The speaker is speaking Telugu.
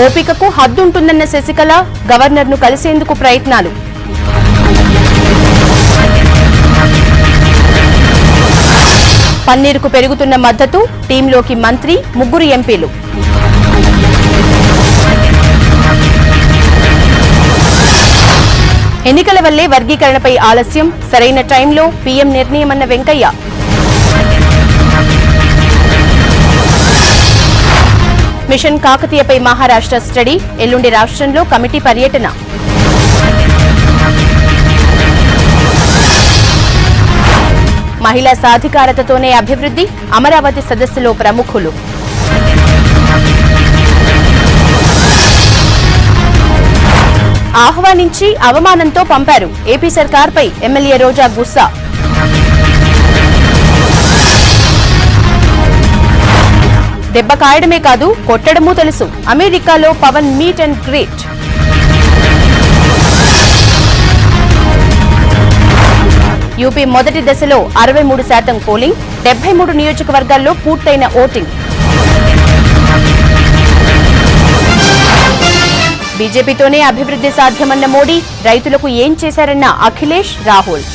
ఓపికకు హద్దుంటుందన్న శశికళ గవర్నర్ను కలిసేందుకు ప్రయత్నాలు. పన్నీరుకు పెరుగుతున్న మద్దతు, టీంలోకి మంత్రి, 3 ఎంపీలు. ఎన్నికల వల్లే వర్గీకరణపై ఆలస్యం, సరైన టైంలో పీఎం నిర్ణయమన్న వెంకయ్య. మిషన్ కాకతీయపై మహారాష్ట్ర స్టడీ, ఎల్లుండి రాష్ట్రంలో కమిటీ పర్యటన. మహిళా సాధికారతతోనే అభివృద్ధి, అమరావతి సదస్సులో ప్రముఖులు. ఆహ్వానించి అవమానంతో పంపారు, ఏపీ సర్కార్పై ఎమ్మెల్యే రోజా గుస్సా. దెబ్బ కాయడమే కాదు, కొట్టడమూ తెలుసు, అమెరికాలో Pawan meet and greet. UP మొదటి దశలో 63% పోలింగ్, 73 నియోజకవర్గాల్లో పూర్తయిన ఓటింగ్. బీజేపీతోనే అభివృద్ధి సాధ్యమన్న మోడీ, రైతులకు ఏం చేశారన్న అఖిలేష్, రాహుల్.